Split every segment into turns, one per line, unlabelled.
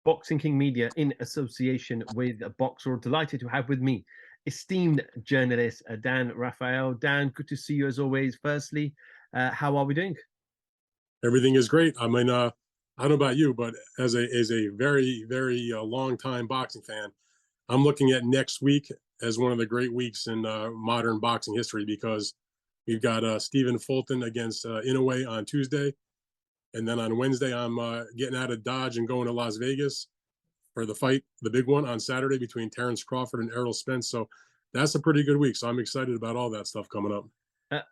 Boxing King Media, in association with Boxer, delighted to have with me esteemed journalist Dan Rafael. Dan, good to see you as always. Firstly, how are we doing?
Everything is great. I mean, I don't know about you, but as a very long time boxing fan, I'm looking at next week as one of the great weeks in modern boxing history because we've got Stephen Fulton against Inoue on Tuesday, and then on Wednesday I'm getting out of Dodge and going to Las Vegas for the fight, the big one on Saturday between Terrence Crawford and Errol Spence. So that's a pretty good week. So I'm excited about all that stuff coming up.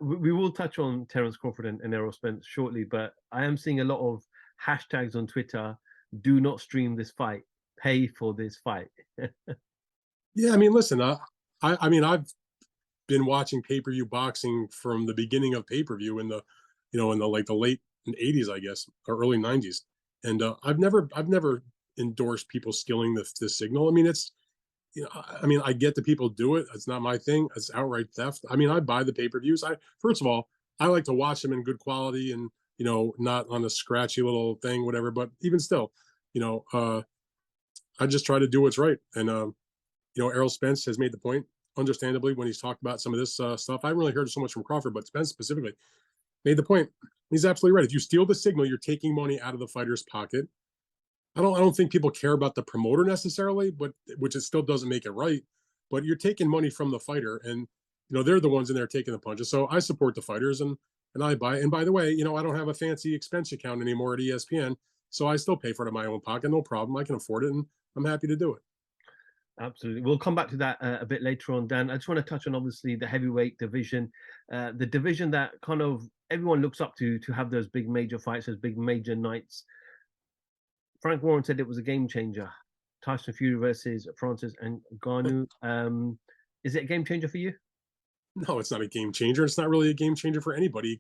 We will touch on Terence Crawford and Errol Spence shortly, but I am seeing a lot of hashtags on Twitter. Do not stream this fight. Pay for this fight.
Yeah, I mean, listen, I mean, I've been watching pay-per-view boxing from the beginning of pay-per-view in the, in the like the late '80s, I guess, or early '90s, and I've never endorsed people skilling the signal. I mean, it's, I mean, I get that people do it. It's not my thing. It's outright theft. I mean, I buy the pay-per-views. First of all, I like to watch them in good quality and not on a scratchy little thing, whatever. But even still, you know, uh, I just try to do what's right. And Errol Spence has made the point, understandably, when he's talked about some of this stuff. I haven't really heard so much from Crawford, but Spence specifically made the point. He's absolutely right. If you steal the signal, you're taking money out of the fighter's pocket. I don't think people care about the promoter necessarily, but which it still doesn't make it right. But you're taking money from the fighter, and they're the ones in there taking the punches. So I support the fighters, and I buy. And by the way, I don't have a fancy expense account anymore at ESPN, so I still pay for it in my own pocket, no problem. I can afford it, and I'm happy to do it.
Absolutely. We'll come back to that a bit later on, Dan. I just want to touch on obviously the heavyweight division, the division that kind of everyone looks up to have those big major fights, those big major nights. Frank Warren said it was a game changer. Tyson Fury versus Francis and Ngannou. Is it a game changer for you?
No, it's not a game changer. It's not really a game changer for anybody.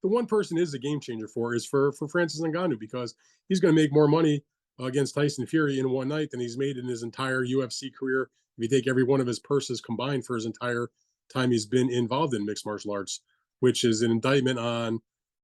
The one person is a game changer is for Francis Ngannou because he's going to make more money against Tyson Fury in one night than he's made in his entire UFC career. If you take every one of his purses combined for his entire time he's been involved in mixed martial arts, which is an indictment on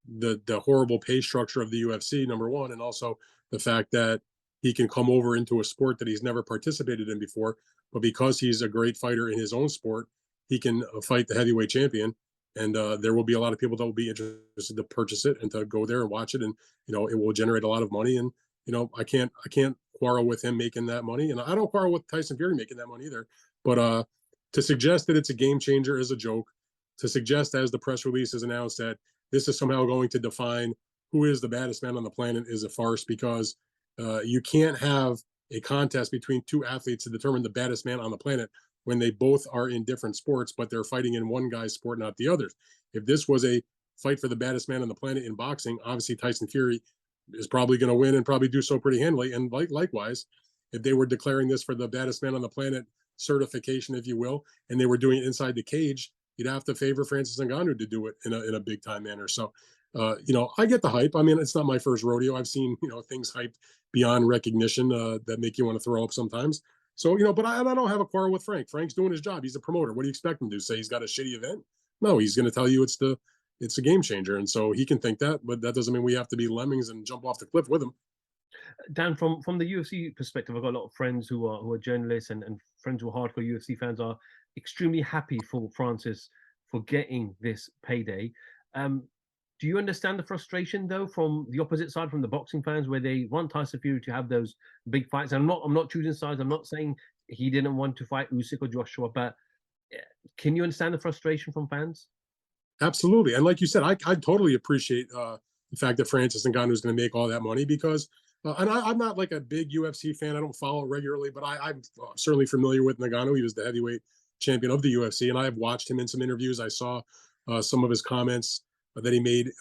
the horrible pay structure of the UFC, number one, and also the fact that he can come over into a sport that he's never participated in before, but because he's a great fighter in his own sport, he can fight the heavyweight champion. And there will be a lot of people that will be interested to purchase it and to go there and watch it, and it will generate a lot of money. And I can't quarrel with him making that money, and I don't quarrel with Tyson Fury making that money either. But to suggest that it's a game changer is a joke. To suggest, as the press release has announced, that this is somehow going to define who is the baddest man on the planet is a farce, because you can't have a contest between two athletes to determine the baddest man on the planet when they both are in different sports, but they're fighting in one guy's sport, not the other's. If this was a fight for the baddest man on the planet in boxing, obviously Tyson Fury is probably going to win and probably do so pretty handily. And likewise, if they were declaring this for the baddest man on the planet certification, if you will, and they were doing it inside the cage, you'd have to favor Francis Ngannou to do it in a big time manner. So, I get the hype. I mean, it's not my first rodeo. I've seen, things hyped beyond recognition that make you want to throw up sometimes. So, but I don't have a quarrel with Frank. Frank's doing his job. He's a promoter. What do you expect him to do? Say he's got a shitty event? No, he's going to tell you it's a game changer. And so he can think that, but that doesn't mean we have to be lemmings and jump off the cliff with him.
Dan, from the UFC perspective, I've got a lot of friends who are journalists and friends who are hardcore UFC fans are extremely happy for Francis for getting this payday. Do you understand the frustration though from the opposite side, from the boxing fans, where they want Tyson Fury to have those big fights? And I'm not choosing sides. I'm not saying he didn't want to fight Usyk or Joshua, but can you understand the frustration from fans?
Absolutely. And like you said, I totally appreciate the fact that Francis Ngannou is going to make all that money because, and I'm not like a big UFC fan. I don't follow regularly, but I'm certainly familiar with Ngannou. He was the heavyweight champion of the UFC, and I have watched him in some interviews. I saw some of his comments that he made,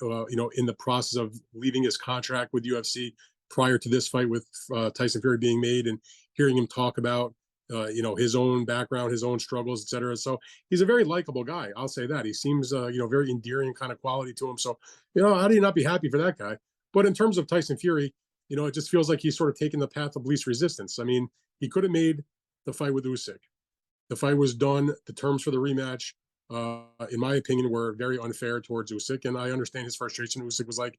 in the process of leaving his contract with UFC prior to this fight with Tyson Fury being made, and hearing him talk about, his own background, his own struggles, etc. So he's a very likable guy. I'll say that. He seems, very endearing kind of quality to him. So, how do you not be happy for that guy? But in terms of Tyson Fury, it just feels like he's sort of taken the path of least resistance. I mean, he could have made the fight with Usyk. The fight was done. The terms for the rematch, in my opinion, were very unfair towards Usyk, and I understand his frustration. Usyk was like,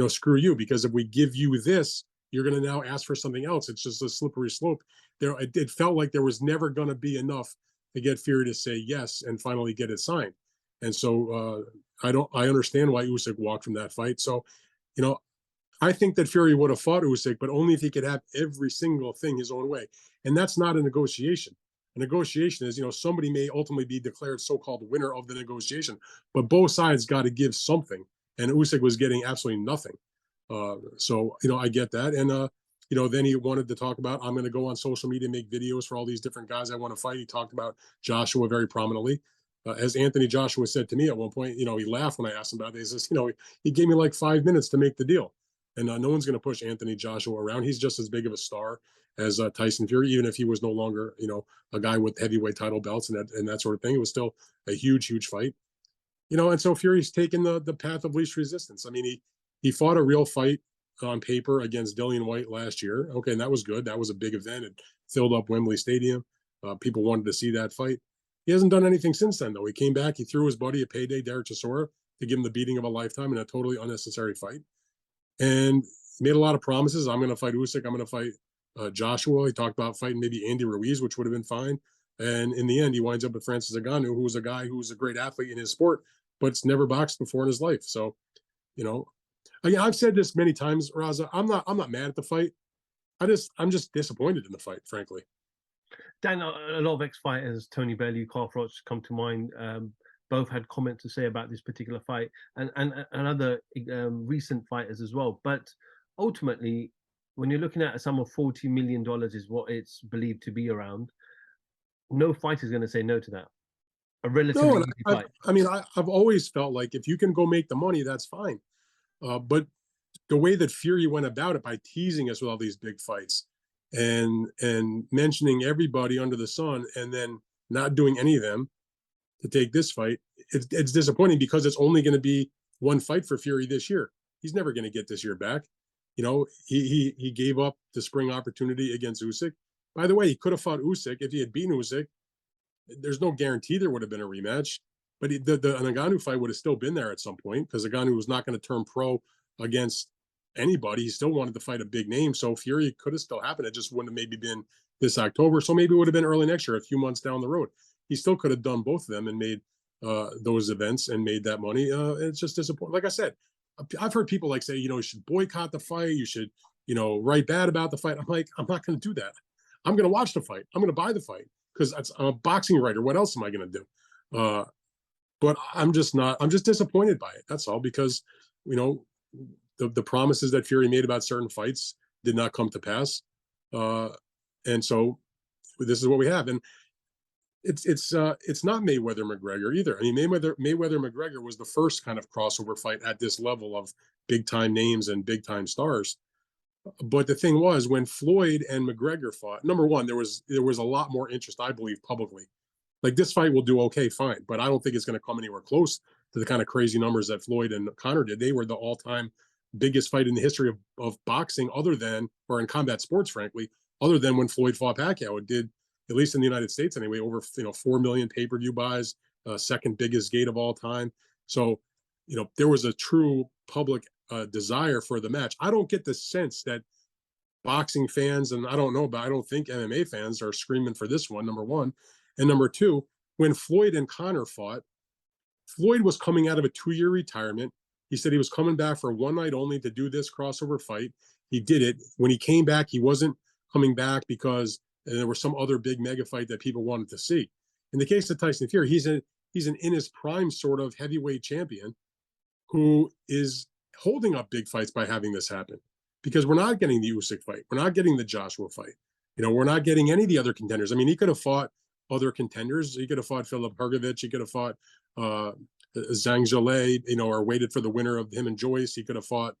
screw you, because if we give you this, you're going to now ask for something else. It's just a slippery slope. It felt like there was never going to be enough to get Fury to say yes and finally get it signed. And so I understand why Usyk walked from that fight. So, you know, I think that Fury would have fought Usyk, but only if he could have every single thing his own way. And that's not a negotiation. A negotiation is, somebody may ultimately be declared so-called winner of the negotiation, but both sides got to give something. And Usyk was getting absolutely nothing. So, I get that. And, then he wanted to talk about, I'm going to go on social media, make videos for all these different guys I want to fight. He talked about Joshua very prominently. As Anthony Joshua said to me at one point, he laughed when I asked him about it. He says, he gave me like 5 minutes to make the deal. And no one's going to push Anthony Joshua around. He's just as big of a star as Tyson Fury, even if he was no longer, a guy with heavyweight title belts and that sort of thing. It was still a huge, huge fight, and so Fury's taken the path of least resistance. I mean, he fought a real fight on paper against Dillian White last year. Okay, and that was good. That was a big event. It filled up Wembley Stadium. People wanted to see that fight. He hasn't done anything since then, though. He came back. He threw his buddy a payday, Derek Chisora, to give him the beating of a lifetime in a totally unnecessary fight. And he made a lot of promises. I'm going to fight Usyk. I'm going to fight Joshua. He talked about fighting maybe Andy Ruiz, which would have been fine. And in the end, he winds up with Francis Ngannou, who was a guy who was a great athlete in his sport, but's never boxed before in his life. So, I've said this many times, Raza. I'm not mad at the fight. I'm just disappointed in the fight, frankly.
Dan, a lot of ex-fighters, Tony Bellew, FROCH, come to mind. Both had comments to say about this particular fight, and other recent fighters as well. But ultimately, when you're looking at a sum of $40 million is what it's believed to be around, no fighter is going to say no to that. A relatively easy fight.
I've always felt like if you can go make the money, that's fine. But the way that Fury went about it by teasing us with all these big fights and mentioning everybody under the sun and then not doing any of them to take this fight, it's disappointing because it's only going to be one fight for Fury this year. He's never going to get this year back. He gave up the spring opportunity against Usyk. By the way, he could have fought Usyk if he had beaten Usyk. There's no guarantee there would have been a rematch, but the Ngannou fight would have still been there at some point because Ngannou was not going to turn pro against anybody. He still wanted to fight a big name, so Fury could have still happened. It just wouldn't have maybe been this October, so maybe it would have been early next year, a few months down the road. He still could have done both of them and made those events and made that money. It's just disappointing. Like I said, I've heard people say, you should boycott the fight. You should, write bad about the fight. I'm like, I'm not going to do that. I'm going to watch the fight. I'm going to buy the fight because I'm a boxing writer. What else am I going to do? But I'm just disappointed by it. That's all, because, the promises that Fury made about certain fights did not come to pass. And so this is what we have. And it's not Mayweather McGregor either. I mean, Mayweather McGregor was the first kind of crossover fight at this level of big time names and big time stars. But the thing was, when Floyd and McGregor fought, number one, there was a lot more interest, I believe, publicly. Like, this fight will do okay, fine, but I don't think it's going to come anywhere close to the kind of crazy numbers that Floyd and Conor did. They were the all-time biggest fight in the history of boxing, or in combat sports, frankly, other than when Floyd fought Pacquiao. It did, at least in the United States anyway, over 4 million pay-per-view buys, second biggest gate of all time. So, there was a true public desire for the match. I don't get the sense that boxing fans, and I don't think MMA fans are screaming for this one, number one. And number two, when Floyd and Conor fought, Floyd was coming out of a 2-year retirement. He said he was coming back for one night only to do this crossover fight. He did it. When he came back, he wasn't coming back because there was some other big mega fight that people wanted to see. In the case of Tyson Fury, he's an in his prime sort of heavyweight champion who is holding up big fights by having this happen, because we're not getting the Usyk fight. We're not getting the Joshua fight. We're not getting any of the other contenders. I mean, he could have fought other contenders. He could have fought Filip Hrgovic. He could have fought Zhang Zhilei, or waited for the winner of him and Joyce. He could have fought,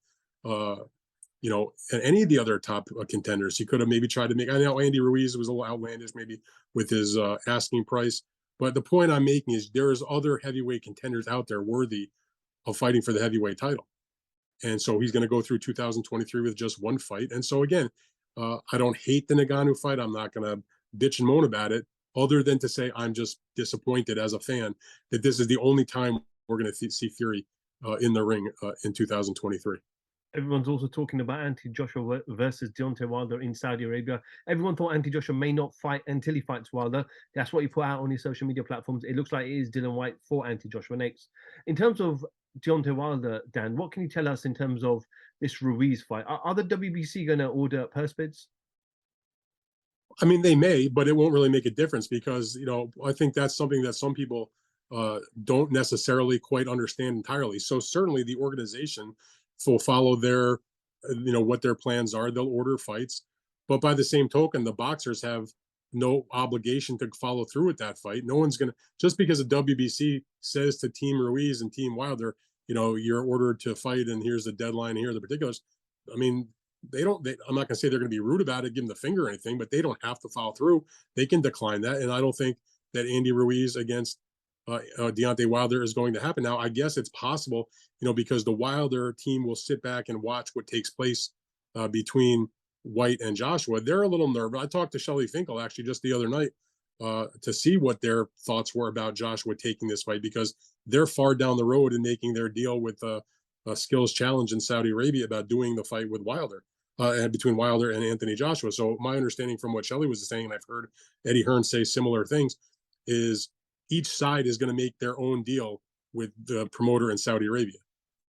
any of the other top contenders. He could have maybe tried to make, I know Andy Ruiz was a little outlandish maybe with his asking price. But the point I'm making is there is other heavyweight contenders out there worthy of fighting for the heavyweight title. And so he's going to go through 2023 with just one fight. And so again, I don't hate the Ngannou fight. I'm not going to bitch and moan about it. other than to say I'm just disappointed as a fan that this is the only time we're going to see Fury in the ring in 2023.
Everyone's also talking about Anthony Joshua versus Deontay Wilder in Saudi Arabia. Everyone thought Anthony Joshua may not fight until he fights Wilder. That's what he put out on his social media platforms. It looks like it is Dylan White for Anthony Joshua next. In terms of Deontay Wilder, Dan, what can you tell us in terms of this Ruiz fight? Are the WBC going to order purse bids?
I mean, they may, but it won't really make a difference because, I think that's something that some people don't necessarily quite understand entirely. So certainly the organization will follow their, what their plans are. They'll order fights, but by the same token, the boxers have no obligation to follow through with that fight. No one's going to, just because the WBC says to Team Ruiz and Team Wilder, you're ordered to fight and here's the deadline, here are the particulars. I mean, I'm not going to say they're going to be rude about it, give them the finger or anything, but they don't have to follow through. They can decline that. And I don't think that Andy Ruiz against Deontay Wilder is going to happen. Now, I guess it's possible, because the Wilder team will sit back and watch what takes place between White and Joshua. They're a little nervous. I talked to Shelley Finkel actually just the other night to see what their thoughts were about Joshua taking this fight, because they're far down the road in making their deal with a skills challenge in Saudi Arabia about doing the fight with Wilder. And between Wilder and Anthony Joshua. So my understanding from what Shelley was saying, and I've heard Eddie Hearn say similar things, is each side is going to make their own deal with the promoter in Saudi Arabia.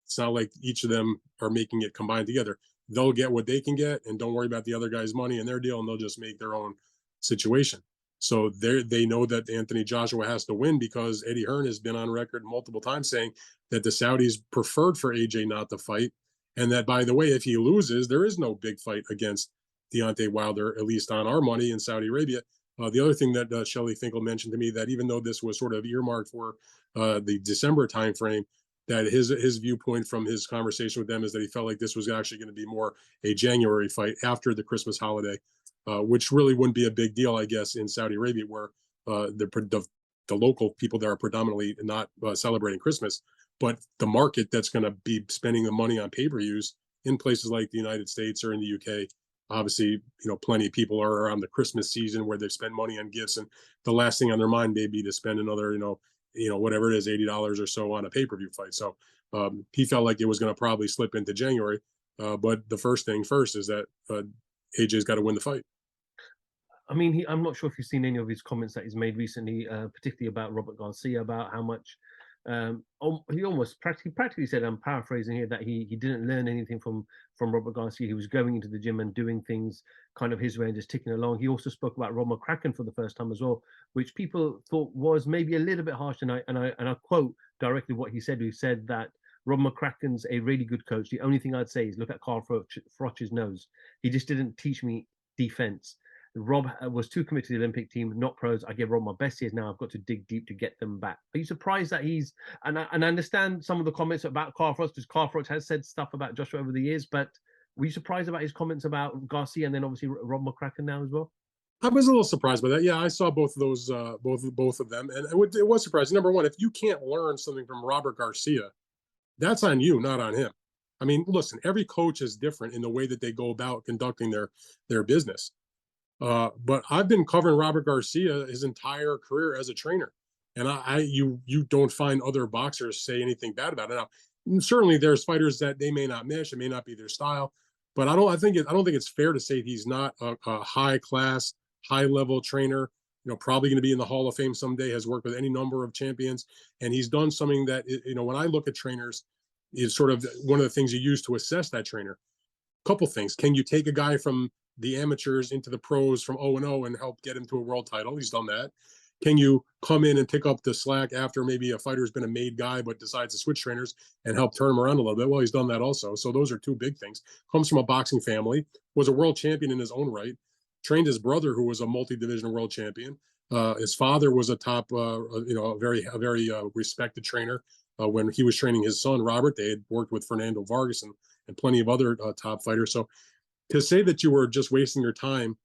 It's not like each of them are making it combined together. They'll get what they can get and don't worry about the other guy's money and their deal, and they'll just make their own situation. So they know that Anthony Joshua has to win because Eddie Hearn has been on record multiple times saying that the Saudis preferred for AJ not to fight. And that, by the way, if he loses, there is no big fight against Deontay Wilder, at least on our money in Saudi Arabia. The other thing that Shelley Finkel mentioned to me, that even though this was sort of earmarked for the December timeframe, that his viewpoint from his conversation with them is that he felt like this was actually going to be more a January fight after the Christmas holiday, which really wouldn't be a big deal, I guess, in Saudi Arabia, where the local people there are predominantly not celebrating Christmas. But the market that's going to be spending the money on pay-per-views in places like the United States or in the UK, obviously, plenty of people are around the Christmas season where they've spent money on gifts, and the last thing on their mind may be to spend another, whatever it is, $80 or so on a pay-per-view fight. So he felt like it was going to probably slip into January. But the first thing first is that AJ's got to win the fight.
I mean, I'm not sure if you've seen any of his comments that he's made recently, particularly about Robert Garcia, about how much he almost practically said, I'm paraphrasing here, that he didn't learn anything from Robert Garcia. He was going into the gym and doing things kind of his way and just ticking along. He also spoke about Rob McCracken for the first time as well, which people thought was maybe a little bit harsh. And I quote directly what he said. He said that Rob McCracken's a really good coach. The only thing I'd say is look at Carl Froch's nose. He just didn't teach me defense. Rob was too committed to the Olympic team, not pros. I give Rob my best years now. I've got to dig deep to get them back. Are you surprised that he's, and I understand some of the comments about Carl Froch, because Carl Froch has said stuff about Joshua over the years, but were you surprised about his comments about Garcia and then obviously Rob McCracken now as well?
I was a little surprised by that. Yeah, I saw both of those, both of them, and it was surprising. Number one, if you can't learn something from Robert Garcia, that's on you, not on him. I mean, listen, every coach is different in the way that they go about conducting their business. But I've been covering Robert Garcia his entire career as a trainer, and you don't find other boxers say anything bad about it. Now, certainly there's fighters that they may not mesh, it may not be their style, but I don't think it's fair to say he's not a high class, high level trainer. Probably going to be in the Hall of Fame someday. Has worked with any number of champions, and he's done something that when I look at trainers, is sort of one of the things you use to assess that trainer. Couple things: can you take a guy from the amateurs into the pros from 0-0 and help get him to a world title? He's done that. Can you come in and pick up the slack after maybe a fighter's been a made guy but decides to switch trainers and help turn him around a little bit? Well, he's done that also. So those are two big things. Comes from a boxing family, was a world champion in his own right, trained his brother who was a multi-division world champion. His father was a top, a very respected trainer. When he was training his son, Robert, they had worked with Fernando Vargas and plenty of other top fighters. So to say that you were just wasting your time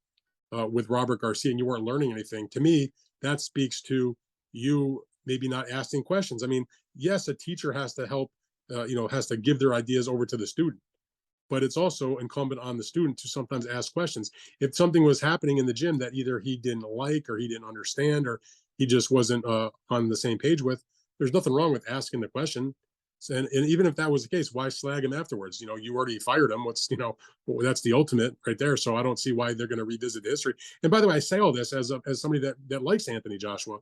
with Robert Garcia and you weren't learning anything, to me, that speaks to you maybe not asking questions. I mean, yes, a teacher has to help, has to give their ideas over to the student. but it's also incumbent on the student to sometimes ask questions. If something was happening in the gym that either he didn't like or he didn't understand or he just wasn't on the same page with, there's nothing wrong with asking the question. And even if that was the case, why slag him afterwards? You already fired him. Well, that's the ultimate right there. So I don't see why they're going to revisit the history. And by the way, I say all this as somebody that likes Anthony Joshua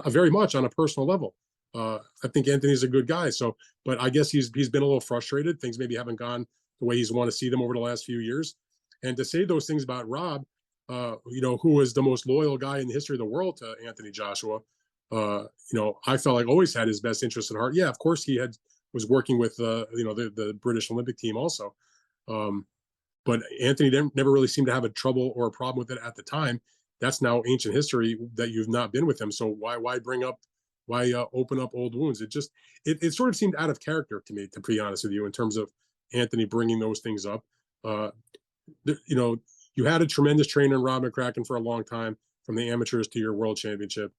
very much on a personal level. I think Anthony's a good guy. So, but I guess he's been a little frustrated. Things maybe haven't gone the way he's want to see them over the last few years. And to say those things about Rob, who is the most loyal guy in the history of the world to Anthony Joshua, I felt like always had his best interest at heart. Yeah, of course he was working with the British Olympic team also. But Anthony never really seemed to have a trouble or a problem with it at the time. That's now ancient history that you've not been with him. So why bring up, why open up old wounds? It sort of seemed out of character to me, to be honest with you, in terms of Anthony bringing those things up. Uh, you had a tremendous trainer in Rob McCracken for a long time, from the amateurs to your world championship.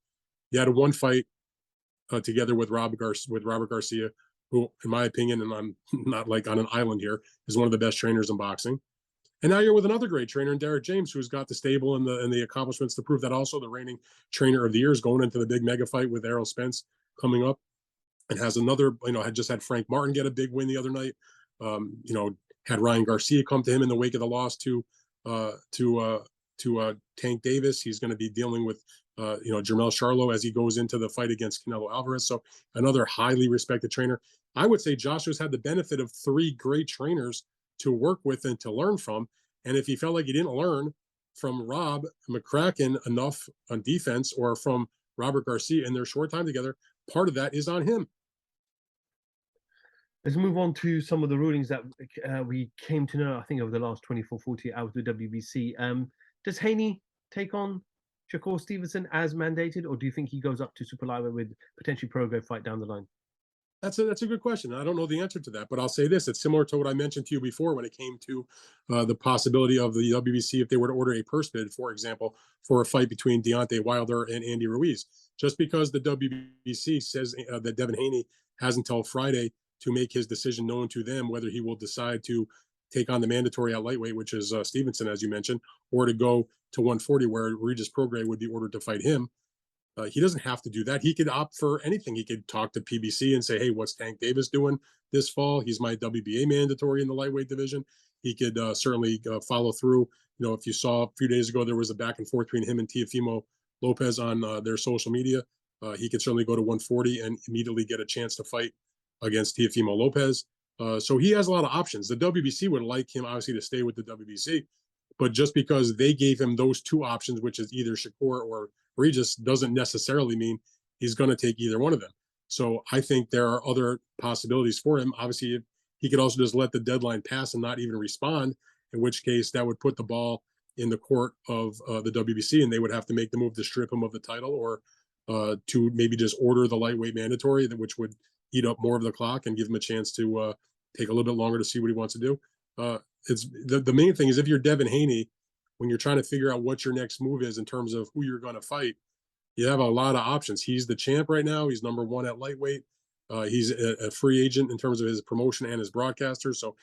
You had one fight together with Robert Garcia, who, in my opinion, and I'm not like on an island here, is one of the best trainers in boxing. And now you're with another great trainer in Derek James, who's got the stable and the accomplishments to prove that. Also, the reigning trainer of the year is going into the big mega fight with Errol Spence coming up, and has another. Had just had Frank Martin get a big win the other night. Had Ryan Garcia come to him in the wake of the loss to Tank Davis. He's going to be dealing with Jermell Charlo as he goes into the fight against Canelo Alvarez. So another highly respected trainer. I would say Joshua's had the benefit of three great trainers to work with and to learn from. And if he felt like he didn't learn from Rob McCracken enough on defense, or from Robert Garcia in their short time together, part of that is on him.
Let's move on to some of the rulings that we came to know, I think, over the last 24, 48 hours with WBC. Does Haney take on Shakur Stevenson as mandated, or do you think he goes up to super lightweight with potentially Prograis fight down the line?
That's a good question. I don't know the answer to that, but I'll say this: it's similar to what I mentioned to you before when it came to the possibility of the WBC if they were to order a purse bid, for example, for a fight between Deontay Wilder and Andy Ruiz. Just because the WBC says that Devin Haney has until Friday to make his decision known to them whether he will decide to take on the mandatory at lightweight, which is Stevenson, as you mentioned, or to go to 140, where Regis Prograis would be ordered to fight him. He doesn't have to do that. He could opt for anything. He could talk to PBC and say, hey, what's Tank Davis doing this fall? He's my WBA mandatory in the lightweight division. He could certainly follow through. If you saw a few days ago, there was a back and forth between him and Teofimo Lopez on their social media. He could certainly go to 140 and immediately get a chance to fight against Teofimo Lopez. So he has a lot of options. The WBC would like him, obviously, to stay with the WBC. But just because they gave him those two options, which is either Shakur or Regis, doesn't necessarily mean he's going to take either one of them. So I think there are other possibilities for him. Obviously, he could also just let the deadline pass and not even respond, in which case that would put the ball in the court of the WBC, and they would have to make the move to strip him of the title, or to maybe just order the lightweight mandatory, which would eat up more of the clock and give him a chance to take a little bit longer to see what he wants to do. It's the main thing is, if you're Devin Haney, when you're trying to figure out what your next move is in terms of who you're going to fight, you have a lot of options. He's the champ right now. He's number one at lightweight. He's a free agent in terms of his promotion and his broadcaster. So,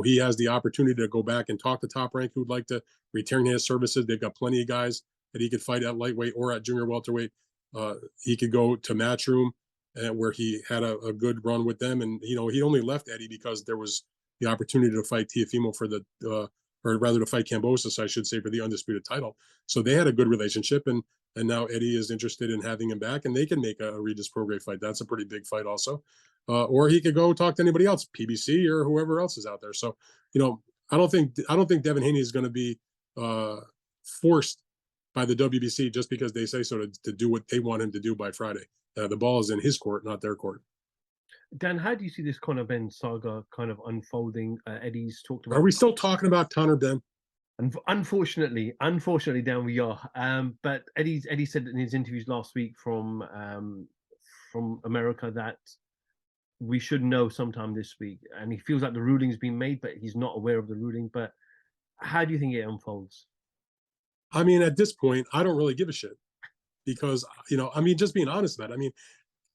he has the opportunity to go back and talk to Top Rank who'd like to return his services. They've got plenty of guys that he could fight at lightweight or at junior welterweight. He could go to Matchroom, where he had a good run with them. And, he only left Eddie because there was the opportunity to fight Teofimo for or rather to fight Kambosos, I should say, for the undisputed title. So they had a good relationship, and now Eddie is interested in having him back, and they can make a Regis Prograis fight. That's a pretty big fight also. Or he could go talk to anybody else, PBC or whoever else is out there. So, I don't think Devin Haney is going to be forced by the WBC just because they say so to do what they want him to do by Friday. The ball is in his court, not their court.
Dan, how do you see this Conor Benn saga kind of unfolding? Eddie's talked about.
Are we still talking about Conor Benn?
Unfortunately, Dan, we are. But Eddie said in his interviews last week from America that we should know sometime this week, and he feels like the ruling's been made, but he's not aware of the ruling. But how do you think it unfolds?
I mean, at this point, I don't really give a shit because, just being honest about it,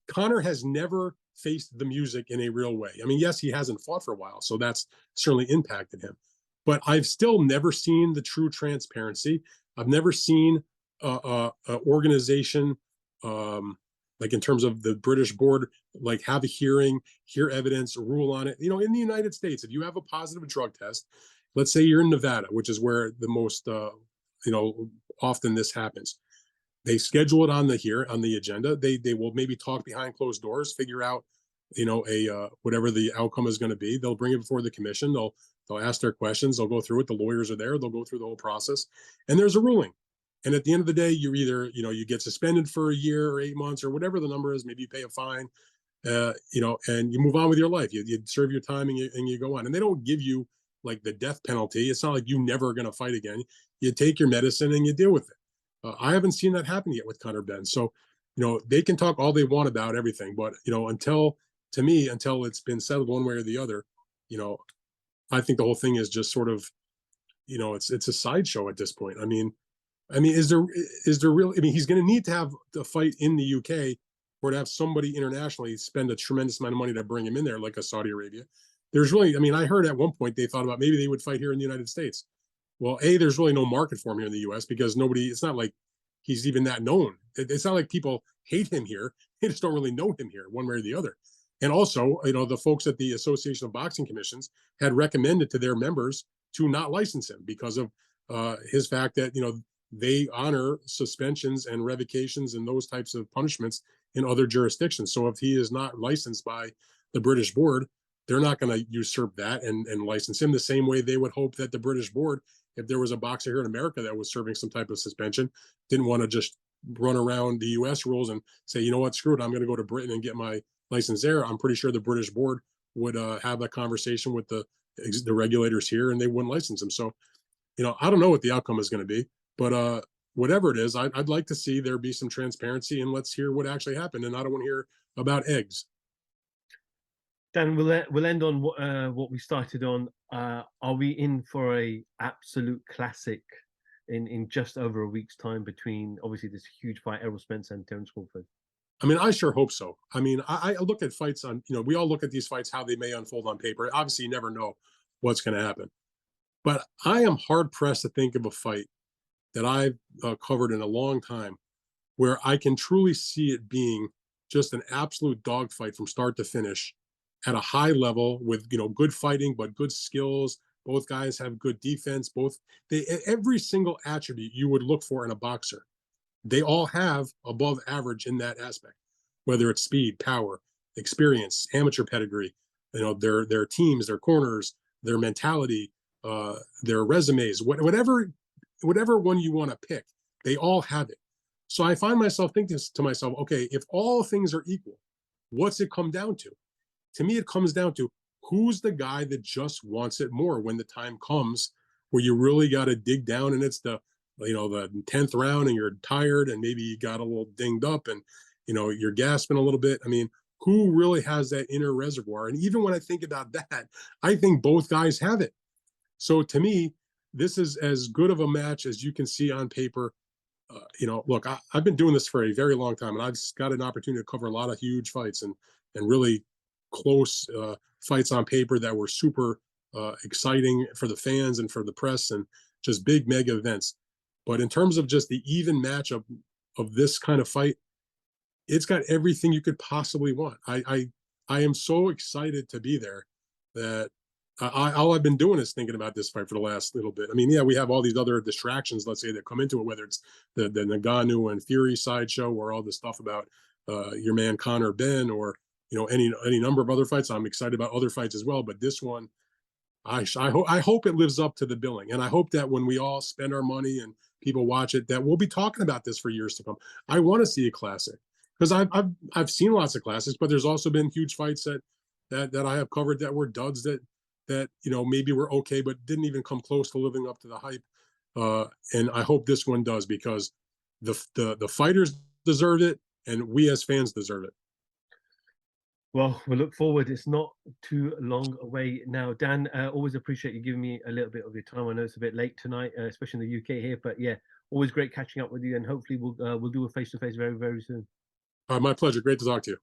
Conor has never faced the music in a real way. I mean, yes, he hasn't fought for a while, so that's certainly impacted him. But I've still never seen the true transparency. I've never seen a organization, like in terms of the British board, like have a hearing, hear evidence, rule on it. You know, in the United States, if you have a positive drug test, let's say you're in Nevada, which is where the most, often this happens. They schedule it on the agenda. They will maybe talk behind closed doors, figure out, a whatever the outcome is going to be. They'll bring it before the commission. They'll ask their questions. They'll go through it. The lawyers are there. They'll go through the whole process, and there's a ruling. And at the end of the day, you're either, you get suspended for a year or 8 months or whatever the number is. Maybe you pay a fine, and you move on with your life. You serve your time and you go on. And they don't give you like the death penalty. It's not like you never going to fight again. You take your medicine and you deal with it. I haven't seen that happen yet with Conor Benn. So, they can talk all they want about everything, but until it's been settled one way or the other, I think the whole thing is just sort of, it's a sideshow at this point. I mean, is there really? I mean, he's going to need to have the fight in the UK, or to have somebody internationally spend a tremendous amount of money to bring him in there, like a Saudi Arabia. There's really, I mean, I heard at one point they thought about maybe they would fight here in the United States. Well, there's really no market for him here in the US because it's not like he's even that known. It's not like people hate him here. They just don't really know him here one way or the other. And also, the folks at the Association of Boxing Commissions had recommended to their members to not license him because of his fact that, they honor suspensions and revocations and those types of punishments in other jurisdictions. So if he is not licensed by the British board, they're not going to usurp that and license him the same way they would hope that the British board, if there was a boxer here in America that was serving some type of suspension, didn't want to just run around the US rules and say, you know what, screw it, I'm going to go to Britain and get my license there. I'm pretty sure the British board would have that conversation with the regulators here and they wouldn't license him. So, I don't know what the outcome is going to be, but whatever it is, I'd like to see there be some transparency and let's hear what actually happened. And I don't want to hear about eggs.
Dan, we'll end on what we started on. Are we in for a absolute classic in just over a week's time between obviously this huge fight, Errol Spence and Terence Crawford?
I mean, I sure hope so. I mean, I look at fights on, we all look at these fights, how they may unfold on paper. Obviously, you never know what's going to happen. But I am hard pressed to think of a fight that I've covered in a long time where I can truly see it being just an absolute dogfight from start to finish at a high level with, good fighting, but good skills. Both guys have good defense. Every single attribute you would look for in a boxer, they all have above average in that aspect, whether it's speed, power, experience, amateur pedigree, their teams, their corners, their mentality, their resumes, whatever one you want to pick, they all have it. So I find myself thinking to myself, okay, if all things are equal, what's it come down to? To me, it comes down to who's the guy that just wants it more when the time comes where you really got to dig down and it's the 10th round and you're tired and maybe you got a little dinged up and, you're gasping a little bit. I mean, who really has that inner reservoir? And even when I think about that, I think both guys have it. So to me, this is as good of a match as you can see on paper. Look, I've been doing this for a very long time and I've got an opportunity to cover a lot of huge fights and really close fights on paper that were super exciting for the fans and for the press and just big mega events. But in terms of just the even match of this kind of fight, it's got everything you could possibly want. I am so excited to be there that all I've been doing is thinking about this fight for the last little bit. I mean, yeah, we have all these other distractions, let's say, that come into it, whether it's the Ngannou and Fury sideshow or all this stuff about your man Conor Benn or any number of other fights. I'm excited about other fights as well, but this one, I hope it lives up to the billing, and I hope that when we all spend our money and people watch it, that we'll be talking about this for years to come. I want to see a classic because I've seen lots of classics, but there's also been huge fights that I have covered that were duds that maybe were okay, but didn't even come close to living up to the hype. And I hope this one does because the fighters deserve it, and we as fans deserve it.
Well, we'll look forward. It's not too long away now. Dan, always appreciate you giving me a little bit of your time. I know it's a bit late tonight, especially in the UK here, but yeah, always great catching up with you. And hopefully we'll do a face-to-face very, very soon.
My pleasure. Great to talk to you.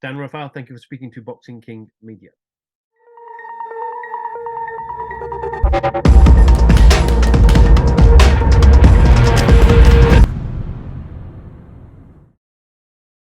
Dan Rafael, thank you for speaking to Boxing King Media.